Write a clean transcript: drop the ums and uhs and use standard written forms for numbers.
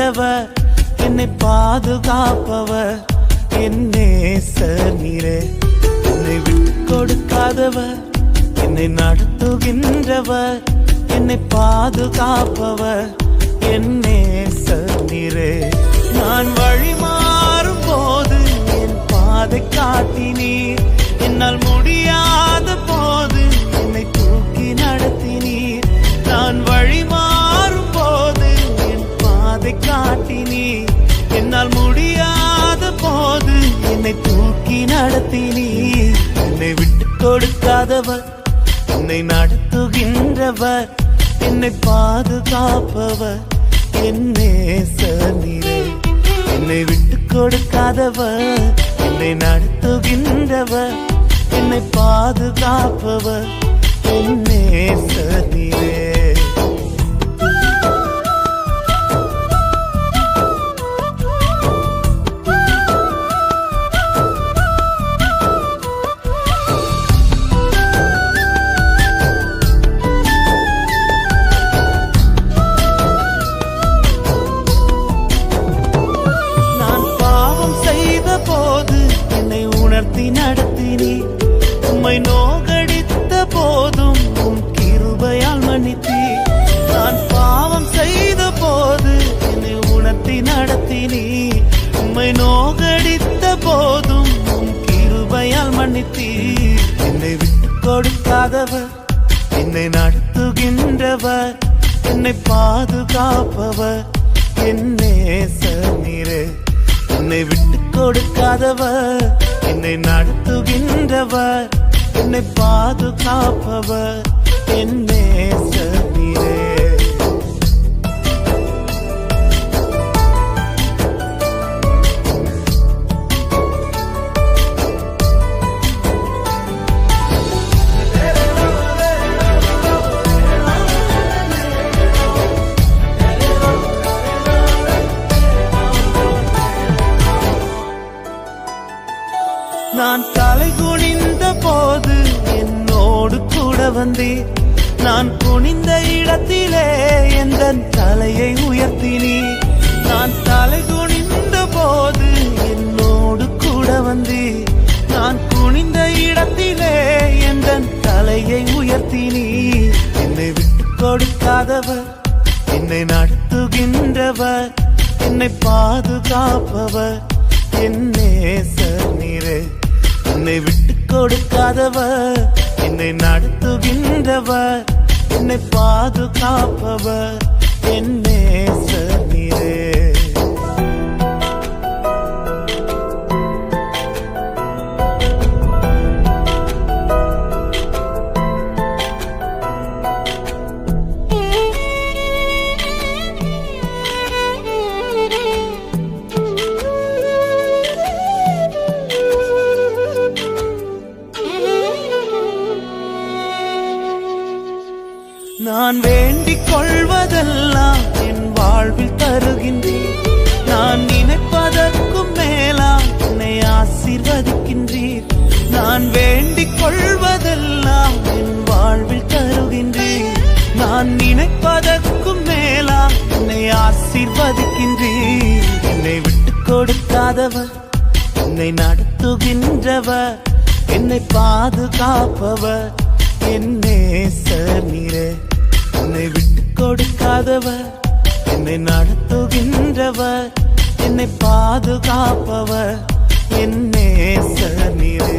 நடத்துகின்றவர், என்னை பாதுகாப்பவர், என் நேசர் நீரே. என்னை விட்டு கொடுக்காதவர், என்னை நடத்துகின்றவர், என்னை பாதுகாப்பவர், என் நேசர் நீரே. நான் வழி மாறும் போது என் பாதை காட்டினீர், என்னால் முடியாத போது என்னை தூக்கி நடத்தினீர். நான் வழி மாறும் போது என் பாதை காட்டினீர், என்னால் முடியாத போது என்னை தூக்கி நடத்தினீர். என்னை விட்டு கொடுக்காதவர், என்னை நடத்துகின்றவர், என்னை பாதுகாப்பவர், என் நேசர் நீரே. என்னை விட்டு கொடுக்காதவர், என்னை நடத்துகின்றவர், என்னை பாதுகாப்பவர், என் நேசர் நீரே. நடத்தினீர், உம்மை நோகடித்த போதும் உம் கிருபையால் மன்னித்தீர். நான் பாவம் செய்த போது என்னை உணர்த்தி நடத்தினீர், உம்மை நோகடித்த போதும் உம் கிருபையால் மன்னித்தீர். என்னை விட்டு கொடுக்காதவர், என்னை நடத்துகின்றவர், என்னை பாதுகாப்பவர், என் நேசர் நீரே. என்னை விட்டு கொடுக்காதவர், என்னை நடத்துகின்றவர், என்னை பாதுகாப்பவர், என் நேசர் நீரே. நான் தலை குனிந்த போது என்னோடு கூட வந்தீர், நான் குனிந்த இடத்திலே எந்த தலையை உயர்த்தினீர். நான் தலை குனிந்த போது என்னோடு கூட வந்தீர், நான் குனிந்த இடத்திலே எந்த தலையை உயர்த்தினீர். என்னை விட்டு கொடுக்காதவர், என்னை நடத்துகின்றவர், என்னை பாதுகாப்பவர், என் நேசர் நீரே. என்னை விட்டு கொடுக்காதவர், என்னை நடத்துகின்றவர், என்னை பாதுகாப்பவர், என் நேசர் நீரே. நான் வேண்டிக் கொள்வதெல்லாம் என் வாழ்வில் தருகின்றீர், நான் நினைப்பதற்கும் மேலாம் என்னை ஆசீர்வதிக்கின்றீர். நான் வேண்டிக் கொள்வதெல்லாம் என் வாழ்வில் தருகின்றீர், நான் நினைப்பதற்கும் மேலாம் என்னை ஆசீர்வதிக்கின்றீர். என்னை விட்டு கொடுக்காதவர், என்னை நடத்துகின்றவர், என்னை பாதுகாப்பவர், என் நேசர் நீரே. என்னை விட்டு கொடுக்காதவர், என்னை நடத்துகின்றவர், என்னை பாதுகாப்பவர், என் நேசர் நீரே.